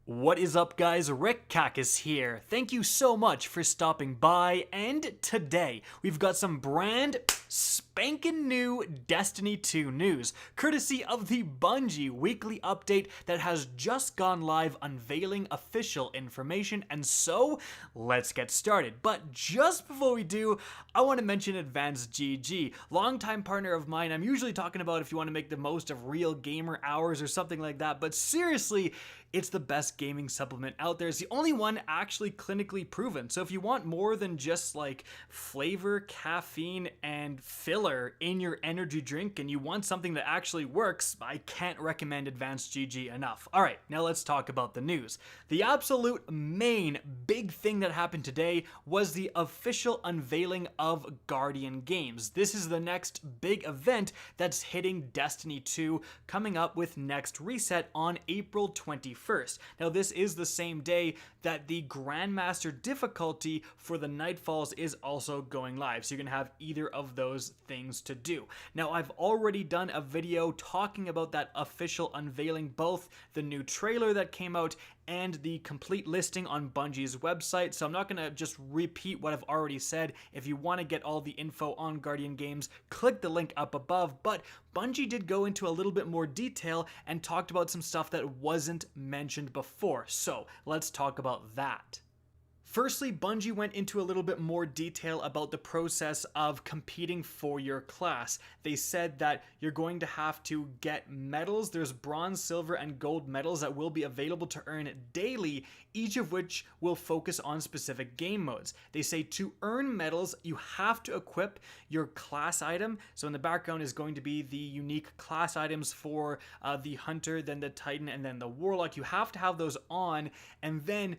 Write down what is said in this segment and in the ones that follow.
What is up, guys? Rick Kackis here. Thank you so much for stopping by, and today we've got some brand spanking new Destiny 2 news, courtesy of the Bungie weekly update that has just gone live, unveiling official information. And so let's get started. But just before we do, I want to mention Advanced GG, longtime partner of mine. I'm usually talking about if you want to make the most of real gamer hours or something like that, but seriously, it's the best gaming supplement out there. It's the only one actually clinically proven. So if you want more than just like flavor, caffeine, and filler in your energy drink, and you want something that actually works, I can't recommend Advanced GG enough. All right, now let's talk about the news. The absolute main big thing that happened today was the official unveiling of Guardian Games. This is the next big event that's hitting Destiny 2, coming up with next reset on April 21st. Now, this is the same day that the Grandmaster difficulty for the Nightfalls is also going live, so you're going to have either of those things to do. Now, I've already done a video talking about that official unveiling, both the new trailer that came out and the complete listing on Bungie's website, so I'm not going to just repeat what I've already said. If you want to get all the info on Guardian Games, click the link up above, but Bungie did go into a little bit more detail and talked about some stuff that wasn't mentioned before, so let's talk about that. Firstly, Bungie went into a little bit more detail about the process of competing for your class. They said that you're going to have to get medals. There's bronze, silver, and gold medals that will be available to earn daily, each of which will focus on specific game modes. They say to earn medals, you have to equip your class item. So in the background is going to be the unique class items for the Hunter, then the Titan, and then the Warlock. You have to have those on, and then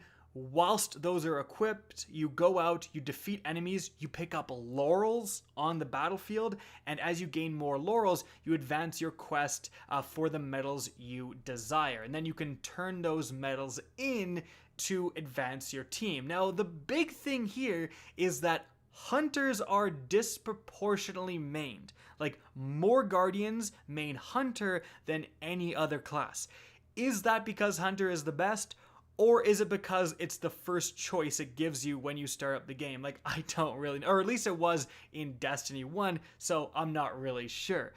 whilst those are equipped, you go out, you defeat enemies, you pick up laurels on the battlefield, and as you gain more laurels, you advance your quest for the medals you desire. And then you can turn those medals in to advance your team. Now, the big thing here is that Hunters are disproportionately mained. Like, more Guardians main Hunter than any other class. Is that because Hunter is the best? Or is it because it's the first choice it gives you when you start up the game? Like, I don't really know. Or at least it was in Destiny 1, so I'm not really sure.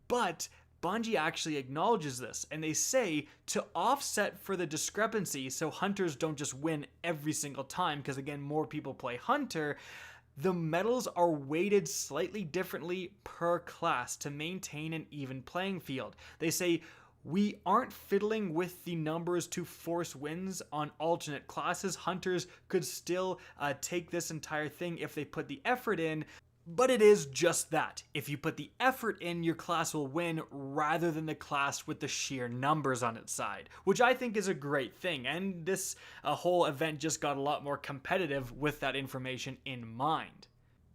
But Bungie actually acknowledges this, and they say to offset for the discrepancy so Hunters don't just win every single time, because again, more people play Hunter, the medals are weighted slightly differently per class to maintain an even playing field. They say, we aren't fiddling with the numbers to force wins on alternate classes. Hunters could still take this entire thing if they put the effort in, but it is just that. If you put the effort in, your class will win rather than the class with the sheer numbers on its side, which I think is a great thing. And this whole event just got a lot more competitive with that information in mind.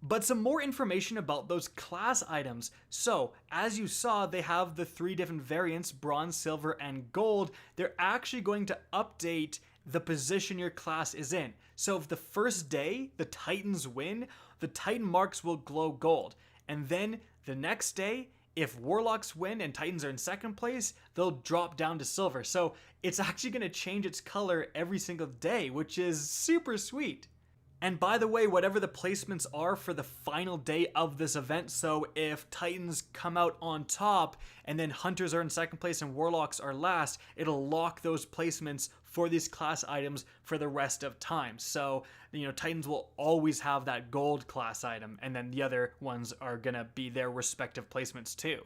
But some more information about those class items. So, as you saw, they have the three different variants, bronze, silver, and gold. They're actually going to update the position your class is in. So if the first day the Titans win, the Titan marks will glow gold. And then the next day, if Warlocks win and Titans are in second place, they'll drop down to silver. So it's actually going to change its color every single day, which is super sweet. And by the way, whatever the placements are for the final day of this event, so if Titans come out on top and then Hunters are in second place and Warlocks are last, it'll lock those placements for these class items for the rest of time. So, Titans will always have that gold class item, and then the other ones are gonna be their respective placements too.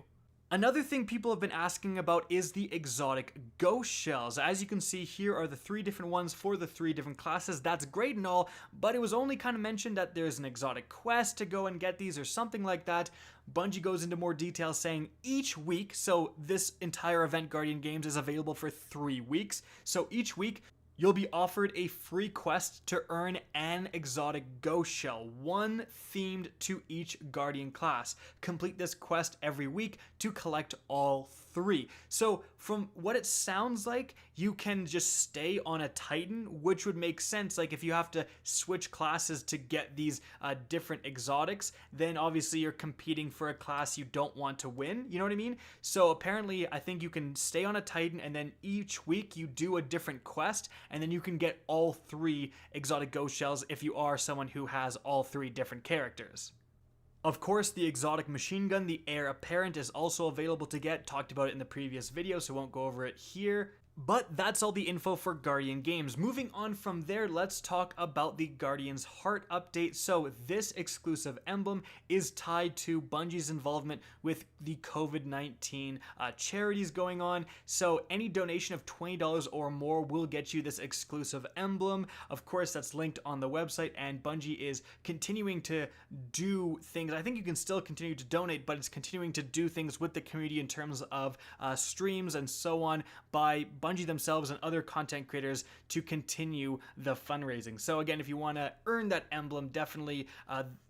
Another thing people have been asking about is the exotic ghost shells. As you can see, here are the three different ones for the three different classes. That's great and all, but it was only kind of mentioned that there's an exotic quest to go and get these or something like that. Bungie goes into more detail saying each week, so this entire event Guardian Games is available for 3 weeks, so each week You'll be offered a free quest to earn an exotic ghost shell, one themed to each Guardian class. Complete this quest every week to collect all 3. So from what it sounds like, you can just stay on a Titan, which would make sense. Like if you have to switch classes to get these different exotics, then obviously you're competing for a class you don't want to win, you know what I mean? So apparently I think you can stay on a Titan and then each week you do a different quest, and then you can get all 3 exotic ghost shells if you are someone who has all 3 different characters. Of course, the exotic machine gun, the Heir Apparent, is also available to get. Talked about it in the previous video, so won't go over it here. But that's all the info for Guardian Games. Moving on from there, let's talk about the Guardian's Heart update. So this exclusive emblem is tied to Bungie's involvement with the COVID-19 charities going on. So any donation of $20 or more will get you this exclusive emblem. Of course, that's linked on the website, and Bungie is continuing to do things. I think you can still continue to donate, but it's continuing to do things with the community in terms of streams and so on by Bungie themselves and other content creators to continue the fundraising. So again, if you want to earn that emblem, definitely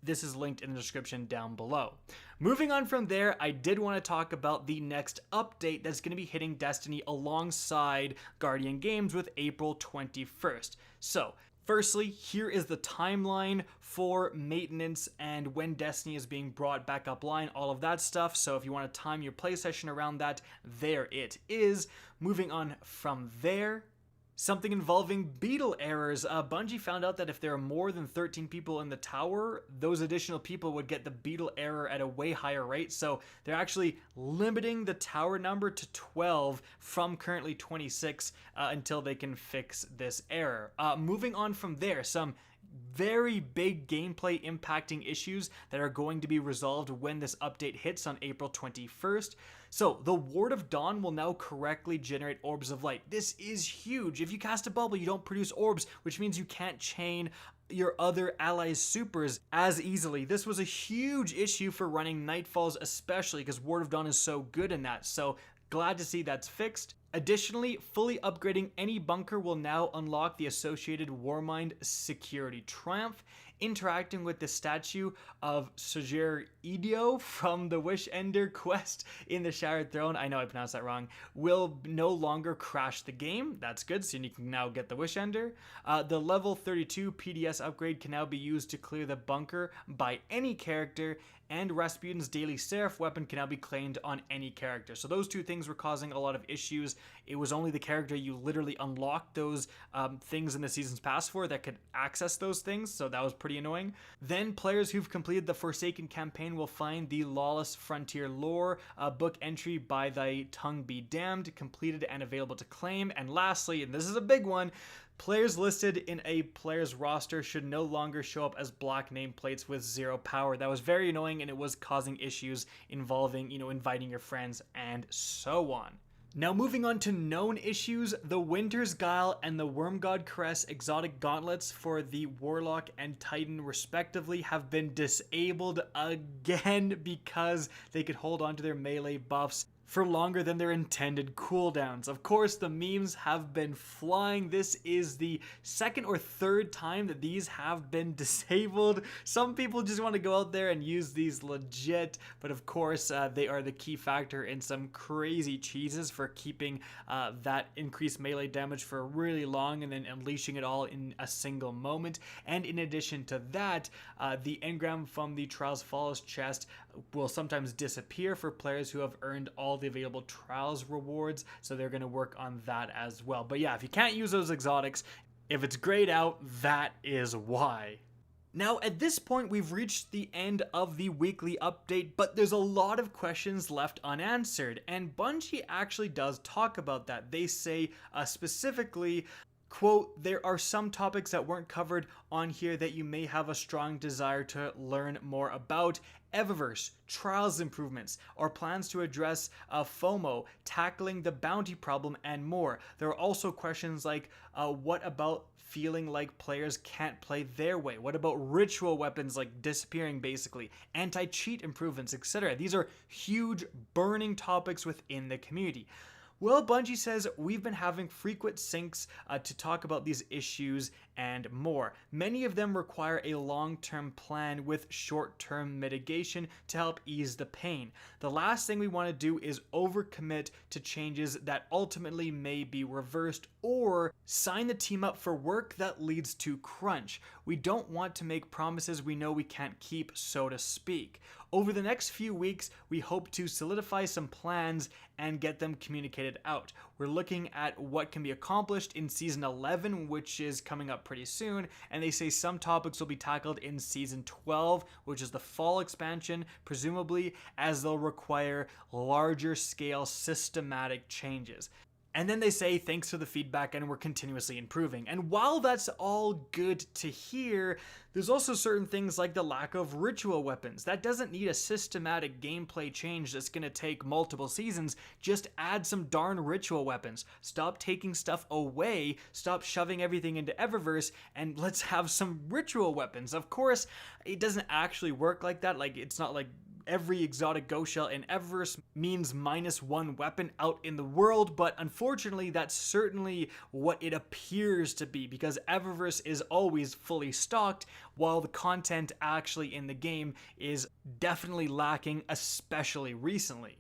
this is linked in the description down below. Moving on from there, I did want to talk about the next update that's going to be hitting Destiny alongside Guardian Games with April 21st. So firstly, here is the timeline for maintenance and when Destiny is being brought back upline, all of that stuff. So if you want to time your play session around that, there it is. Moving on from there, something involving beetle errors. Bungie found out that if there are more than 13 people in the tower, those additional people would get the beetle error at a way higher rate. So they're actually limiting the tower number to 12 from currently 26 until they can fix this error. Moving on from there, some very big gameplay impacting issues that are going to be resolved when this update hits on April 21st. So the Ward of Dawn will now correctly generate orbs of light. This is huge. If you cast a bubble, you don't produce orbs, which means you can't chain your other allies' supers as easily. This was a huge issue for running Nightfalls, especially because Ward of Dawn is so good in that. So glad to see that's fixed. Additionally, fully upgrading any bunker will now unlock the associated Warmind security triumph. Interacting with the statue of Sojer Idio from the Wish Ender quest in the Shattered Throne, I know I pronounced that wrong, will no longer crash the game. That's good, so you can now get the Wish Ender. The level 32 PDS upgrade can now be used to clear the bunker by any character, and Rasputin's Daily Seraph weapon can now be claimed on any character. So those two things were causing a lot of issues. It was only the character you literally unlocked those things in the Season's Pass for that could access those things, so that was pretty annoying. Then players who've completed the Forsaken campaign will find the Lawless Frontier lore book entry By Thy Tongue Be Damned completed and available to claim. And lastly, and this is a big one, players listed in a player's roster should no longer show up as black nameplates with 0 power. That was very annoying, and it was causing issues involving, inviting your friends and so on. Now moving on to known issues, the Winter's Guile and the Wormgod Caress exotic gauntlets for the Warlock and Titan respectively have been disabled again because they could hold on to their melee buffs for longer than their intended cooldowns. Of course, the memes have been flying. This is the second or third time that these have been disabled. Some people just want to go out there and use these legit, but of course, they are the key factor in some crazy cheeses for keeping that increased melee damage for really long and then unleashing it all in a single moment. And in addition to that, the engram from the Trials Follows chest will sometimes disappear for players who have earned all the available Trials rewards, so they're going to work on that as well. But yeah, if you can't use those exotics, if it's grayed out, that is why. Now, at this point, we've reached the end of the weekly update, but there's a lot of questions left unanswered, and Bungie actually does talk about that. They say specifically, quote, there are some topics that weren't covered on here that you may have a strong desire to learn more about. Eviverse, Trials improvements, or plans to address FOMO, tackling the bounty problem, and more. There are also questions like, what about feeling like players can't play their way? What about ritual weapons like disappearing basically? Anti-cheat improvements, etc. These are huge burning topics within the community. Well, Bungie says we've been having frequent syncs to talk about these issues and more. Many of them require a long-term plan with short-term mitigation to help ease the pain. The last thing we want to do is overcommit to changes that ultimately may be reversed or sign the team up for work that leads to crunch. We don't want to make promises we know we can't keep, so to speak. Over the next few weeks, we hope to solidify some plans and get them communicated out. We're looking at what can be accomplished in Season 11, which is coming up pretty soon, and they say some topics will be tackled in Season 12, which is the fall expansion, presumably, as they'll require larger scale systematic changes. And then they say, thanks for the feedback and we're continuously improving. And while that's all good to hear, there's also certain things like the lack of ritual weapons. That doesn't need a systematic gameplay change that's going to take multiple seasons. Just add some darn ritual weapons. Stop taking stuff away, stop shoving everything into Eververse, and let's have some ritual weapons. Of course, it doesn't actually work like that. Like, it's not like every exotic ghost shell in Eververse means -1 weapon out in the world, but unfortunately that's certainly what it appears to be, because Eververse is always fully stocked while the content actually in the game is definitely lacking, especially recently.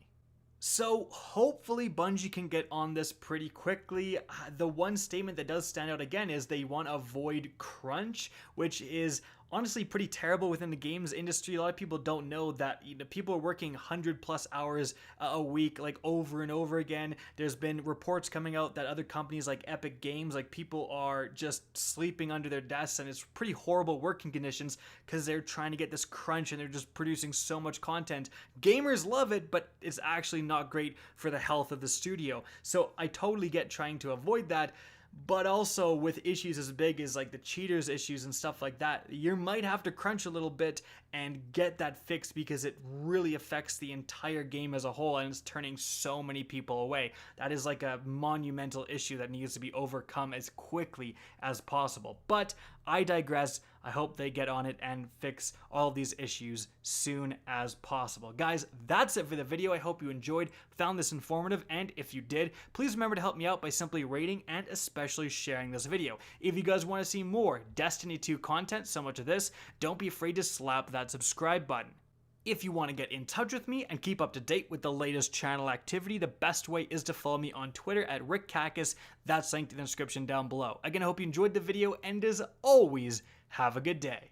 So hopefully Bungie can get on this pretty quickly. The one statement that does stand out again is they want to avoid crunch, which is honestly pretty terrible within the games industry. A lot of people don't know that people are working 100+ hours a week, like over and over again. There's been reports coming out that other companies like Epic Games, like people are just sleeping under their desks, and it's pretty horrible working conditions because they're trying to get this crunch and they're just producing so much content. Gamers love it, but it's actually not great for the health of the studio. So I totally get trying to avoid that. But also with issues as big as like the cheaters issues and stuff like that, you might have to crunch a little bit and get that fixed, because it really affects the entire game as a whole and it's turning so many people away. That is like a monumental issue that needs to be overcome as quickly as possible. But I digress. I hope they get on it and fix all these issues soon as possible. Guys, that's it for the video. I hope you enjoyed, found this informative, and if you did, please remember to help me out by simply rating and especially sharing this video. If you guys want to see more Destiny 2 content similar to this, don't be afraid to slap that subscribe button. If you want to get in touch with me and keep up to date with the latest channel activity, the best way is to follow me on Twitter at @RickKackis. That's linked in the description down below. Again, I hope you enjoyed the video, and as always, have a good day.